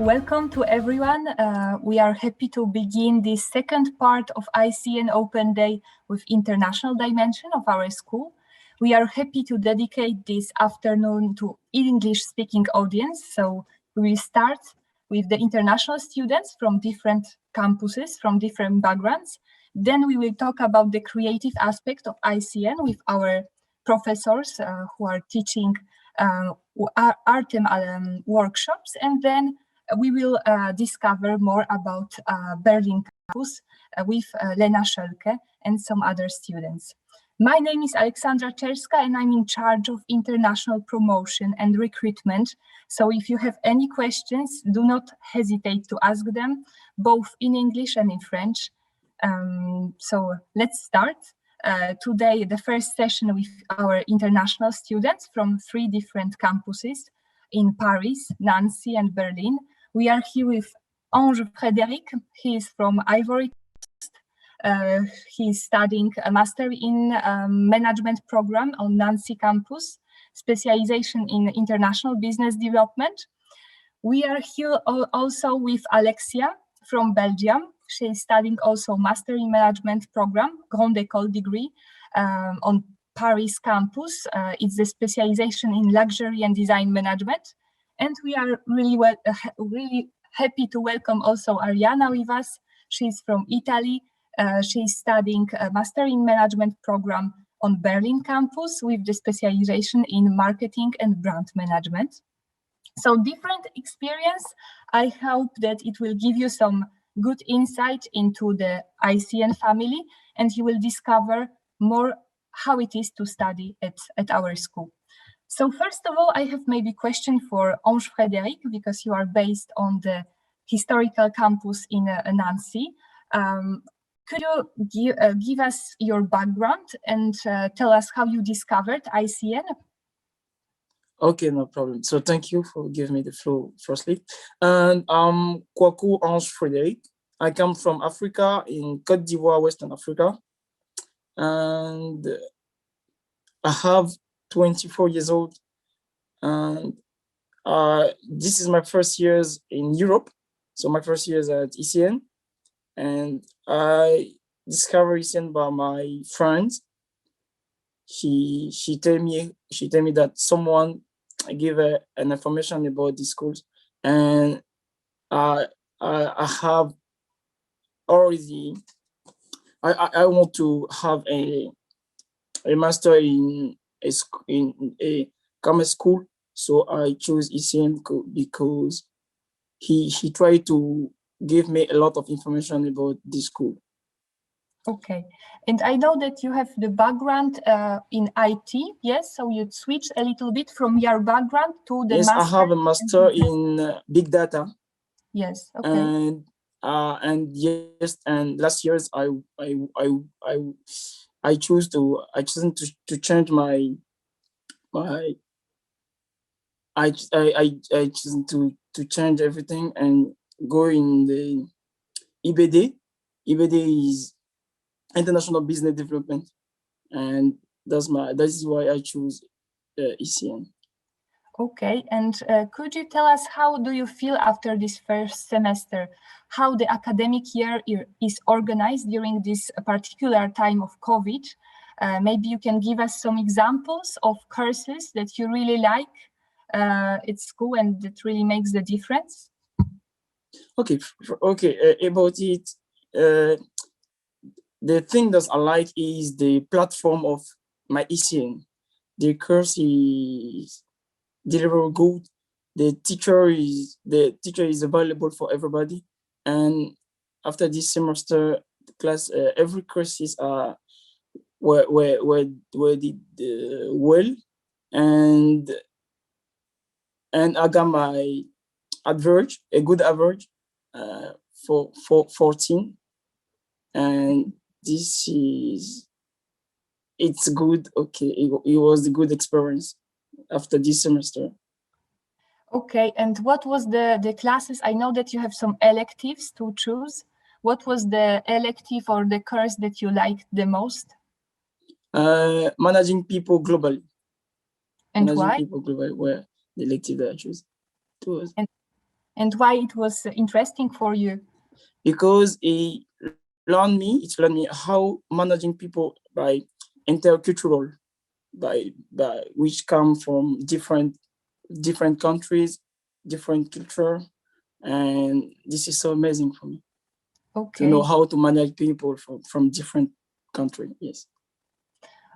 welcome to everyone. We are happy to begin this second part of ICN Open Day with international dimension of our school. We are happy to dedicate this afternoon to English-speaking audience. So we will start with the international students from different campuses, from different backgrounds. Then we will talk about the creative aspect of ICN with our professors who are teaching art workshops, and then we will discover more about Berlin campus with Lena Schölke and some other students. My name is Alexandra Czerska and I'm in charge of international promotion and recruitment. So if you have any questions, do not hesitate to ask them, both in English and in French. So let's start. Today, the first session with our international students from 3 different campuses in Paris, Nancy, and Berlin. We are here with Ange Frédéric. He is from Ivory Coast. He is studying a master in management program on Nancy campus, specialization in international business development. We are here also with Alexia from Belgium. She is studying also Master in Management program, Grande École degree on Paris campus. It's the specialization in luxury and design management. And we are really happy to welcome also Ariana with us. She's from Italy. She's studying a Master in Management program on Berlin campus with the specialization in marketing and brand management. So different experience. I hope that it will give you some good insight into the ICN family, and you will discover more how it is to study at our school. So first of all, I have maybe a question for Ange Frédéric, because you are based on the historical campus in Nancy. Could you give us your background and tell us how you discovered ICN? Okay, no problem. So thank you for giving me the floor firstly. And I'm Kwaku Ange Frédéric. I come from Africa, in Côte d'Ivoire, Western Africa. And I have 24 years old. And this is my first years in Europe. So my first years at ECN. And I discovered ECN by my friends. She told me that someone gave an information about the schools, and I have already I want to have a master in a commerce school, so I chose ECN because he tried to give me a lot of information about this school. Okay, and I know that you have the background in IT, yes? So you switched a little bit from your background to the yes, master. I have a master in big data. Yes, okay. And last years I chose to change I choose to change everything and go in the IBD. IBD is International Business Development, and that is why I choose ECN. Okay, and could you tell us how do you feel after this first semester? How the academic year is organized during this particular time of COVID? Maybe you can give us some examples of courses that you really like at school and that really makes the difference. Okay, about it. The thing that I like is the platform of my ECN. The course is delivered good. The teacher is available for everybody. And after this semester, the class, every courses are were did well, and I got my average, a good average, for 14, and it's good. Okay, it was a good experience after this semester. Okay, and what was the classes? I know that you have some electives to choose. What was the elective or the course that you liked the most? Managing people globally. And managing why? people globally were the elective that I chose. And why it was interesting for you? Because it learned me how managing people by intercultural, by which come from different countries, different culture, and this is so amazing for me. Okay. To know how to manage people from different countries. Yes.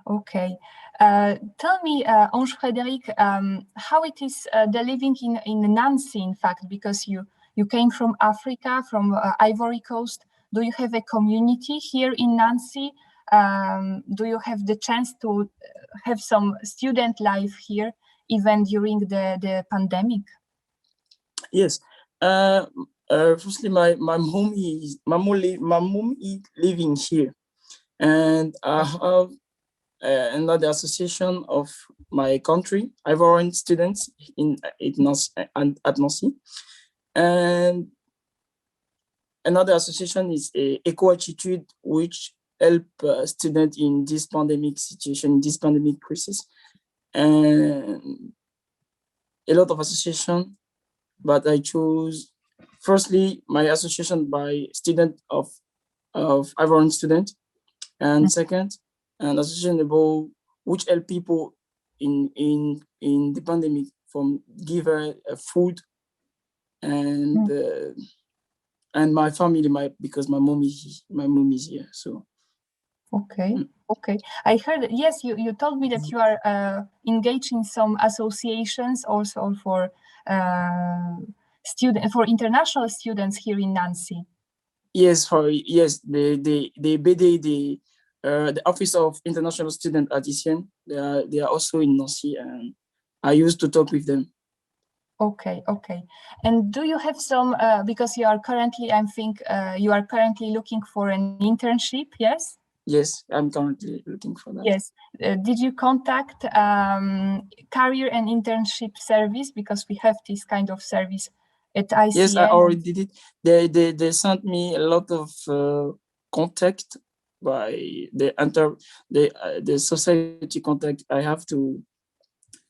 Okay. Tell me, Ange Frédéric, how it is the living in Nancy, in fact, because you came from Africa, from Ivory Coast. Do you have a community here in Nancy? Do you have the chance to have some student life here, even during the pandemic? Yes. Firstly, my mom is living here, and I have another association of my country, Ivorian students at Nancy, and another association is Eco Attitude, which help students in this pandemic situation, this pandemic crisis, and a lot of association. But I chose firstly my association by student of Ivorian student, and second, an association about which help people in the pandemic from give food and my family, because my mom is here. So okay. Okay, I heard, yes, you told me that you are engaged in some associations also for international students here in Nancy. yes, the BD, the Office of International Student at ICN, they are also in Nancy, and I used to talk with them. Okay, okay. And do you have some, because you are currently, I think you are currently looking for an internship, yes? Yes, I'm currently looking for that. Yes. Did you contact Career and Internship Service? Because we have this kind of service at ICN. Yes, I already did it. They sent me a lot of contact by the society contact. I have to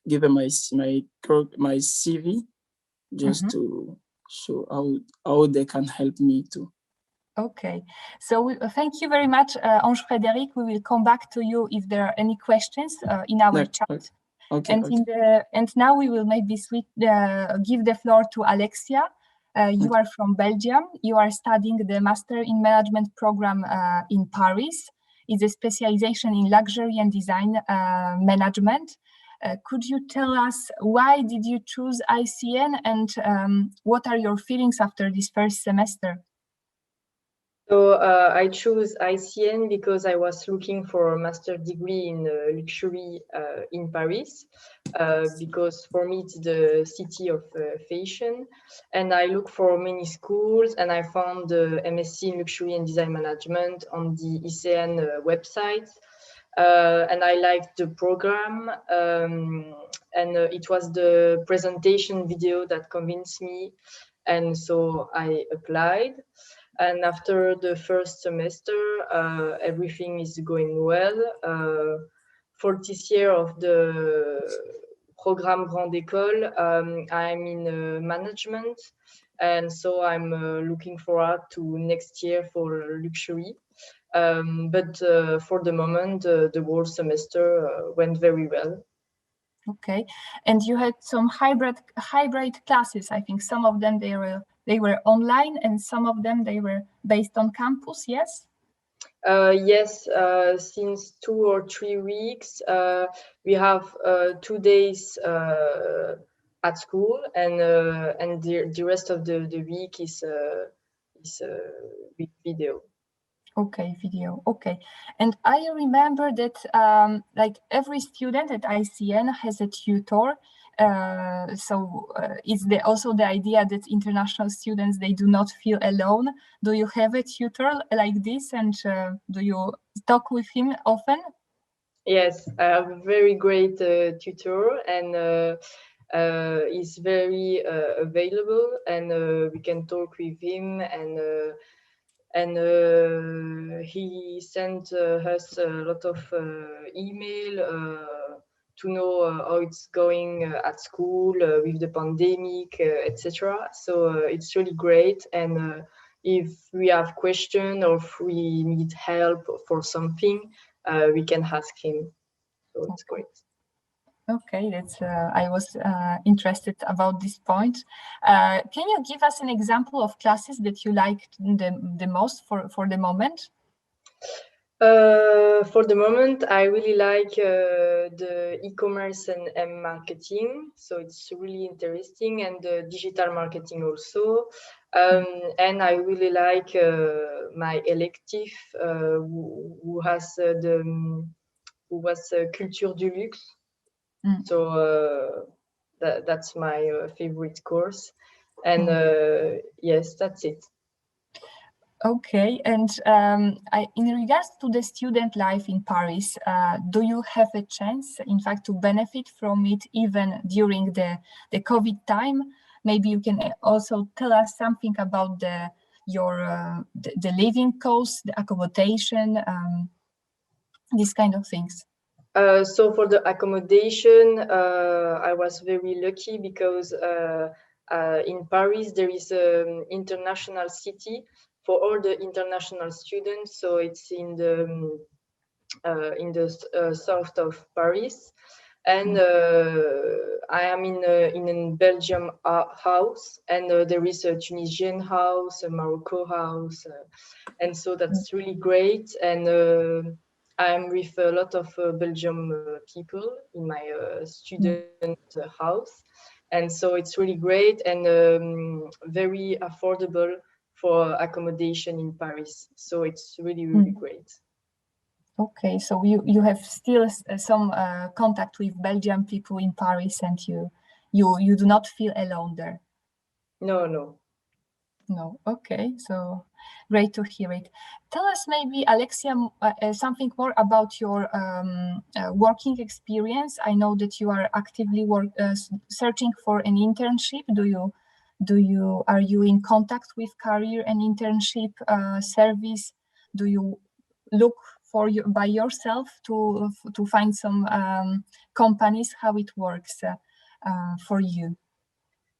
give them my CV just to show how they can help me too. Okay, so thank you very much, Ange Frédéric. We will come back to you if there are any questions in our chat. Okay. And now we will maybe give the floor to Alexia. You are from Belgium. You are studying the Master in Management program in Paris. It's a specialization in luxury and design management. Could you tell us why did you choose ICN, and what are your feelings after this first semester? So I chose ICN because I was looking for a master degree in luxury in Paris, because for me it's the city of fashion, and I look for many schools, and I found the MSc in luxury and design management on the ICN website, and I liked the program, and it was the presentation video that convinced me, and so I applied. And after the first semester, everything is going well. For this year of the Programme Grande École, I'm in management. And so I'm looking forward to next year for luxury. But for the moment, the whole semester went very well. Okay, and you had some hybrid classes. I think some of them they were online, and some of them they were based on campus. Yes. Yes, since 2 or 3 weeks, we have 2 days at school, and the rest of the week is with video. Okay, video. Okay, and I remember that like every student at ICN has a tutor. So is there also the idea that international students, they do not feel alone? Do you have a tutor like this, and do you talk with him often? Yes, I have a very great tutor, and he's very available, and we can talk with him, and he sent us a lot of email to know how it's going at school with the pandemic, etc. So it's really great. And if we have questions or if we need help for something, we can ask him. So it's great. Okay, that's. I was interested about this point. Can you give us an example of classes that you liked the most for the moment? For the moment, I really like the e-commerce and marketing. So it's really interesting, and the digital marketing also. And I really like my elective, who was Culture du Luxe. So that's my favorite course. And yes, that's it. Okay, and in regards to the student life in Paris, do you have a chance, in fact, to benefit from it even during the COVID time? Maybe you can also tell us something about the living costs, the accommodation, these kind of things. So for the accommodation, I was very lucky because in Paris there is an international city for all the international students. So it's in the south of Paris, and I am in a Belgium house, and there is a Tunisian house, a Morocco house, and so that's really great. And I'm with a lot of Belgium people in my student house, and so it's really great and very affordable for accommodation in Paris. So it's really, really great. Okay, so you have still some contact with Belgian people in Paris, and you do not feel alone there. No. Okay, so great to hear it. Tell us maybe, Alexia, something more about your working experience. I know that you are actively searching for an internship. Are you in contact with career and internship service? Do you look by yourself to find some companies? How it works for you?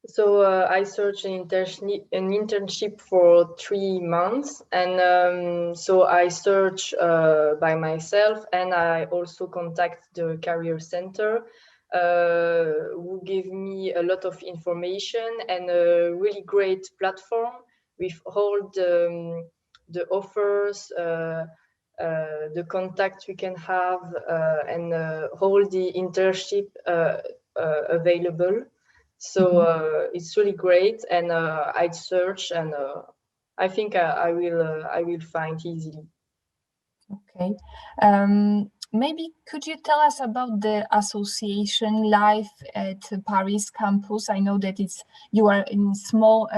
So I searched an internship for 3 months, and so I search by myself, and I also contact the career center, who gave me a lot of information and a really great platform with all the offers, the contacts we can have, and all the internship available. So it's really great, and I'd search, and I think I will find easily. Okay, maybe could you tell us about the association life at Paris campus? I know that you are in small.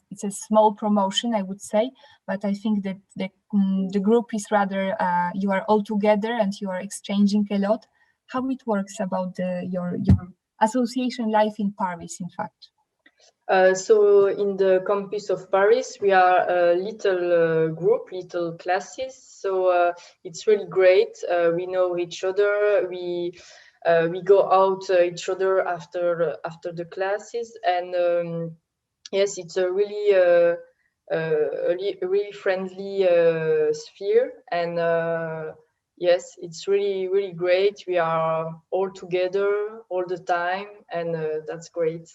It's a small promotion, I would say, but I think that the group is rather you are all together and you are exchanging a lot. How it works about your association life in Paris, in fact? So in the campus of Paris, we are a little group, little classes. So it's really great. We know each other. We go out each other after the classes, and yes, it's a really really friendly sphere, and yes, it's really, really great. We are all together all the time, and that's great.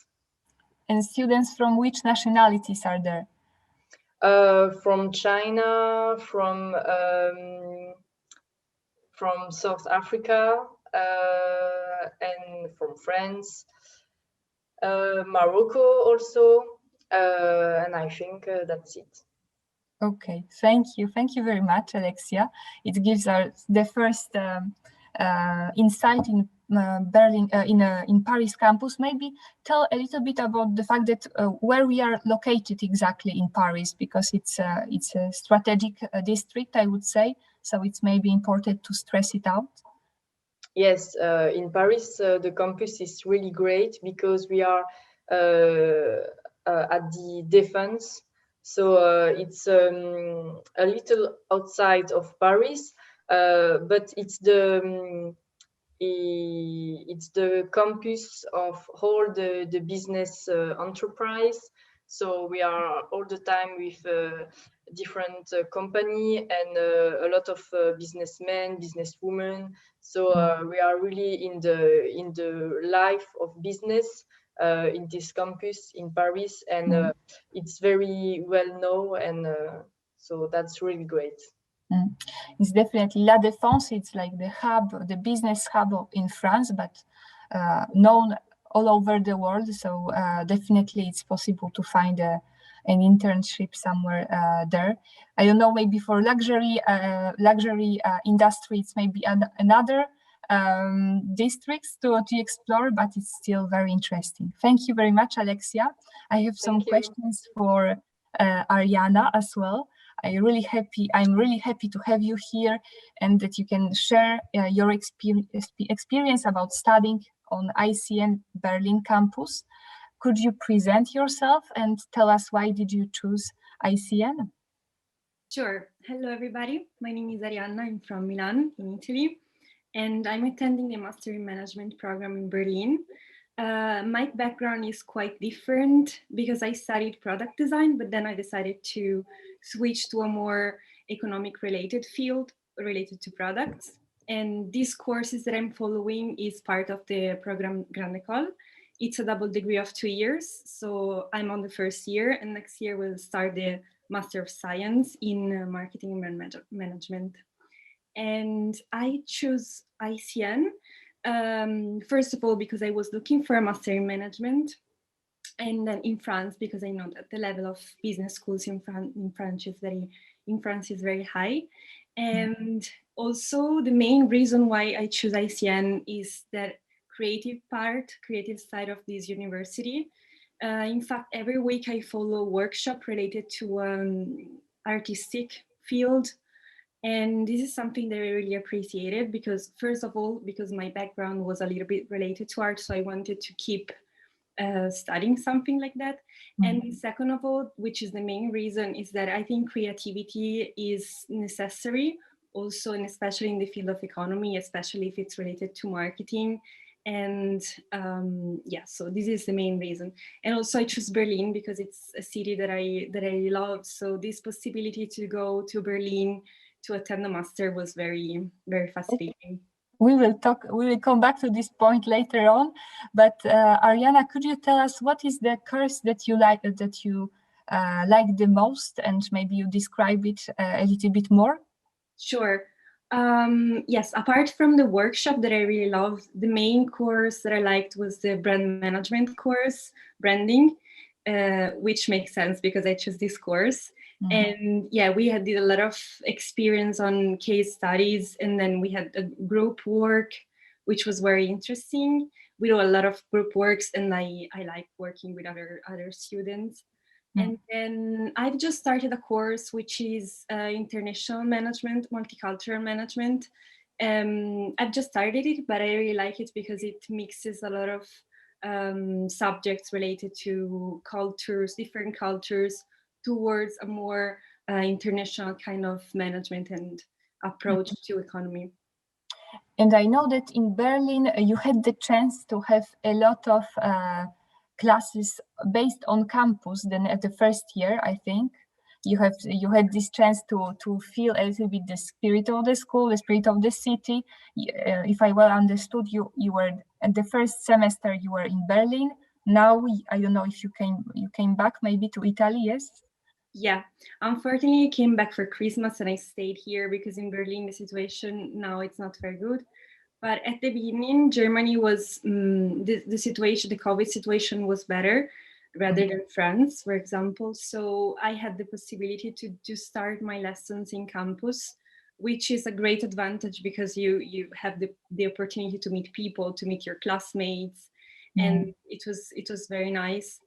And students from which nationalities are there? From China, from South Africa, and from France, Morocco also, and I think that's it. Okay, thank you very much, Alexia. It gives us the first insight in Berlin, in Paris campus. Maybe tell a little bit about the fact that where we are located exactly in Paris, because it's a strategic district, I would say. So it's maybe important to stress it out. Yes, in Paris, the campus is really great because we are at the Défense. So it's a little outside of Paris, but it's It's the campus of all the business enterprise. So we are all the time with different company and a lot of businessmen, businesswomen. So we are really in the life of business in this campus in Paris, and it's very well known, and so that's really great. It's definitely La Défense. It's like the hub, the business hub in France, but known all over the world. So definitely it's possible to find an internship somewhere there. I don't know, maybe for luxury industry, it's maybe another districts to explore, but it's still very interesting. Thank you very much, Alexia. I have some questions for Arianna as well. I'm really happy to have you here and that you can share your experience about studying on ICN Berlin campus. Could you present yourself and tell us why did you choose ICN? Sure. Hello, everybody. My name is Arianna. I'm from Milan in Italy, and I'm attending the Master in Management program in Berlin. My background is quite different because I studied product design, but then I decided to switch to a more economic related field related to products. And these courses that I'm following is part of the program Grande École. It's a double degree of 2 years. So I'm on the first year, and next year we'll start the Master of Science in Marketing and Management. And I chose ICN. First of all, because I was looking for a master in management, and then in France, because I know that the level of business schools in France is very high. And also the main reason why I choose ICN is that creative side of this university. In fact, every week I follow a workshop related to artistic field. And this is something that I really appreciated because, first of all, because my background was a little bit related to art, so I wanted to keep studying something like that. And second of all, which is the main reason, is that I think creativity is necessary also, and especially in the field of economy, especially if it's related to marketing. And yeah, so this is the main reason. And also I choose Berlin because it's a city that I love. So this possibility to go to Berlin to attend the master was very, very fascinating. We will come back to this point later on. But Arianna, could you tell us what is the course that you like the most, and maybe you describe it a little bit more? Sure. Yes, apart from the workshop that I really loved, the main course that I liked was the brand management course, branding, which makes sense because I chose this course. And yeah, we did a lot of experience on case studies, and then we had a group work, which was very interesting. We do a lot of group works, and I like working with other students. And then I've just started a course which is international management, multicultural management. I've just started it, but I really like it because it mixes a lot of subjects related to cultures, different cultures, towards a more international kind of management and approach to economy. And I know that in Berlin, you had the chance to have a lot of classes based on campus. Then at the first year, I think you had this chance to feel a little bit the spirit of the school, the spirit of the city. If I well understood, you were at the first semester you were in Berlin. Now I don't know if you came back maybe to Italy. Yes. Yeah, unfortunately, I came back for Christmas and I stayed here because in Berlin the situation now it's not very good. But at the beginning, Germany was the situation, the COVID situation was better rather than France, for example. So I had the possibility to start my lessons in campus, which is a great advantage because you have the opportunity to meet people, to meet your classmates, and it was very nice.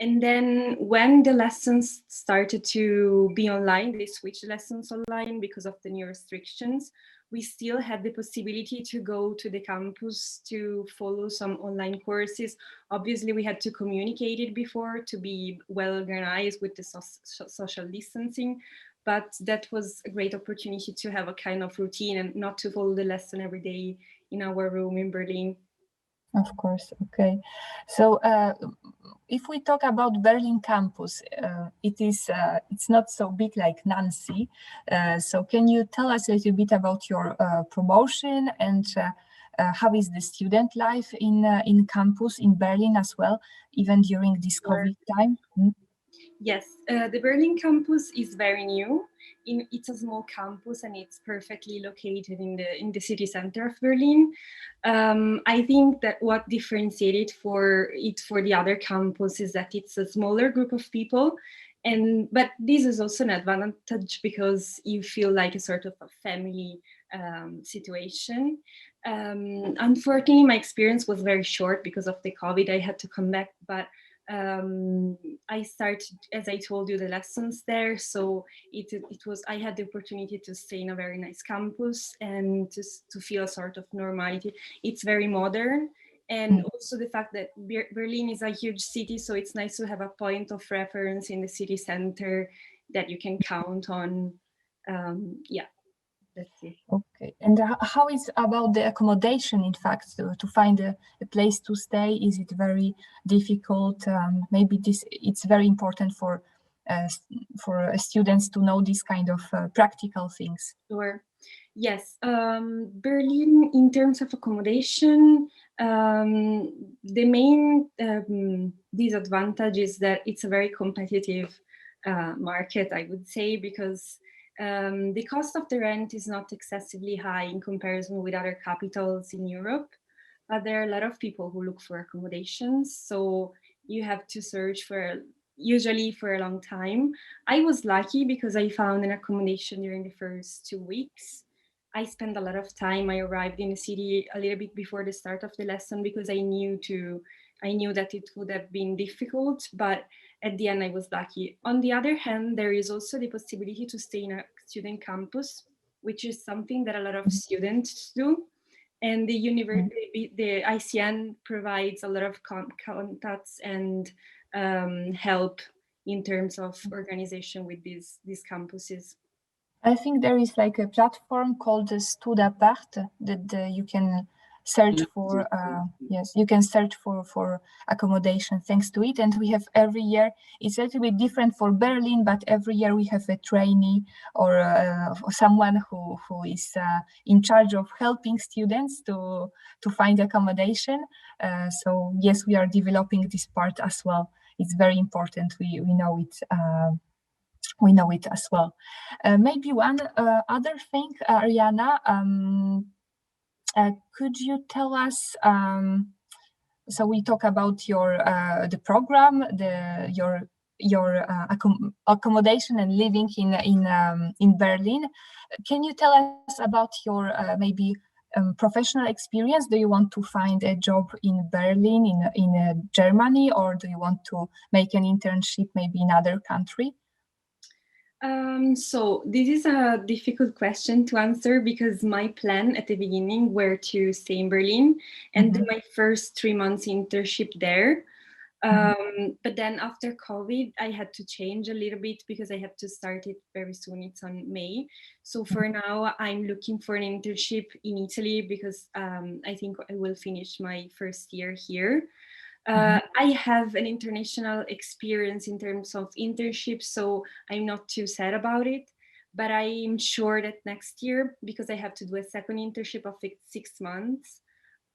And then when the lessons started to be online, they switched lessons online because of the new restrictions. We still had the possibility to go to the campus to follow some online courses. Obviously, we had to communicate it before to be well organized with the social distancing, but that was a great opportunity to have a kind of routine and not to follow the lesson every day in our room in Berlin. Of course. Okay. So if we talk about Berlin campus, it's not so big like Nancy. So can you tell us a little bit about your promotion and how is the student life in campus in Berlin as well, even during this COVID time? Yes, the Berlin campus is very new. It's a small campus and it's perfectly located in the city center of Berlin. I think that what differentiated for the other campus is that it's a smaller group of people, but this is also an advantage because you feel like a sort of a family situation. Unfortunately, my experience was very short because of the COVID. I had to come back, but I started, as I told you, the lessons there. So I had the opportunity to stay in a very nice campus and to feel a sort of normality. It's very modern. And also the fact that Berlin is a huge city, so it's nice to have a point of reference in the city center that you can count on. Yeah, that's it. Okay. And how is about the accommodation, in fact, to find a place to stay? Is it very difficult? Maybe it's very important for students to know this kind of practical things. Sure. Yes, Berlin, in terms of accommodation, the main disadvantage is that it's a very competitive market, I would say, because the cost of the rent is not excessively high in comparison with other capitals in Europe, but there are a lot of people who look for accommodations, so you have to search usually for a long time. I was lucky because I found an accommodation during the first 2 weeks. I spent a lot of time. I arrived in the city a little bit before the start of the lesson because I knew that it would have been difficult, but at the end I was lucky. On the other hand, there is also the possibility to stay in a student campus, which is something that a lot of students do. And the ICN provides a lot of contacts and help in terms of organization with these campuses. I think there is like a platform called the Studapart that you can search for. Yes, you can search for accommodation thanks to it. And we have every year, it's a little bit different for Berlin, but every year we have a trainee or someone who is in charge of helping students to find accommodation. So yes, we are developing this part as well. It's very important. We know it. We know it as well. Maybe one other thing, Ariana, could you tell us? So we talk about your the program, your accommodation and living in Berlin. Can you tell us about your maybe professional experience? Do you want to find a job in Berlin, in Germany, or do you want to make an internship maybe in other country? So this is a difficult question to answer because my plan at the beginning were to stay in Berlin and do my first 3 months internship there. But then after COVID, I had to change a little bit because I have to start it very soon. It's on May. So for now, I'm looking for an internship in Italy because I think I will finish my first year here. I have an international experience in terms of internships, so I'm not too sad about it. But I'm sure that next year, because I have to do a second internship of 6 months,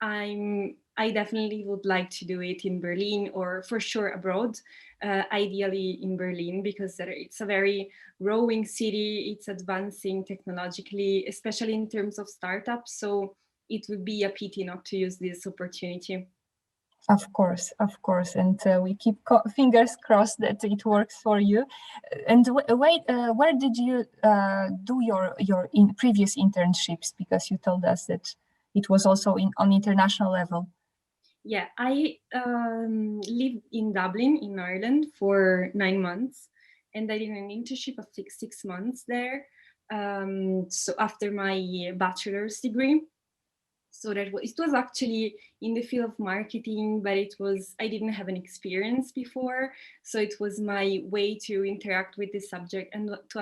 I definitely would like to do it in Berlin or for sure abroad, ideally in Berlin, because it's a very growing city. It's advancing technologically, especially in terms of startups. So it would be a pity not to use this opportunity. Of course, and we keep fingers crossed that it works for you. And wait, where did you do your previous internships? Because you told us that it was also on international level. Yeah, I lived in Dublin, in Ireland, for 9 months, and I did an internship of 6 months there. So after my bachelor's degree. So it was actually in the field of marketing, but I didn't have an experience before. So it was my way to interact with the subject and to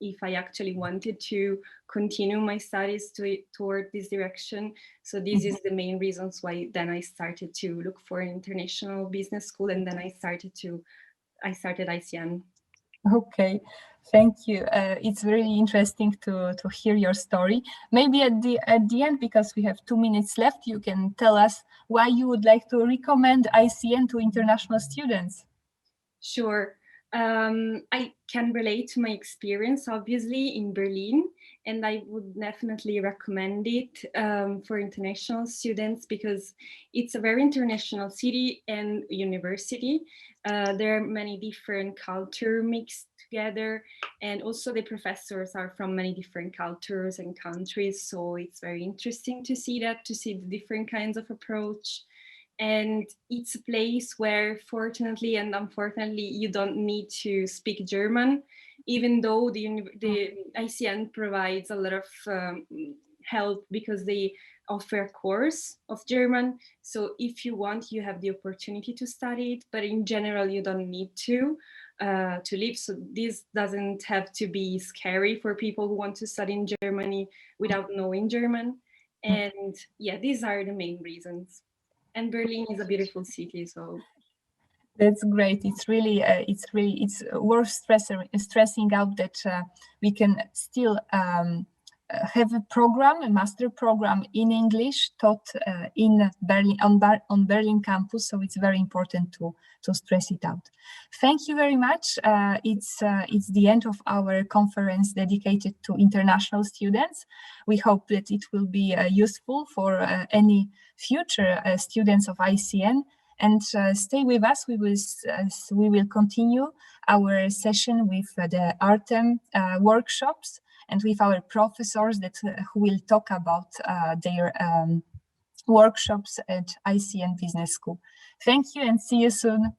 if I actually wanted to continue my studies toward this direction. So this is the main reasons why then I started to look for an international business school, and then I started ICN. Okay, thank you. It's really interesting to hear your story. Maybe at the end, because we have 2 minutes left, you can tell us why you would like to recommend ICN to international students. Sure. I can relate to my experience, obviously, in Berlin, and I would definitely recommend it for international students because it's a very international city and university. There are many different cultures mixed together, and also the professors are from many different cultures and countries. So it's very interesting to see that, to see the different kinds of approach. And it's a place where, fortunately and unfortunately, you don't need to speak German, even though the ICN provides a lot of help because they offer a course of German. So if you want, you have the opportunity to study it, but in general, you don't need to live. So this doesn't have to be scary for people who want to study in Germany without knowing German. And yeah, these are the main reasons. And Berlin is a beautiful city, so that's great. It's worth stressing out that we can still have a master program in English taught in Berlin on Berlin campus. So it's very important to stress it out. Thank you very much. It's the end of our conference dedicated to international students. We hope that it will be useful for any future students of ICN. And stay with us. We will continue our session with the Artem workshops and with our professors who will talk about their workshops at ICN Business School. Thank you and see you soon.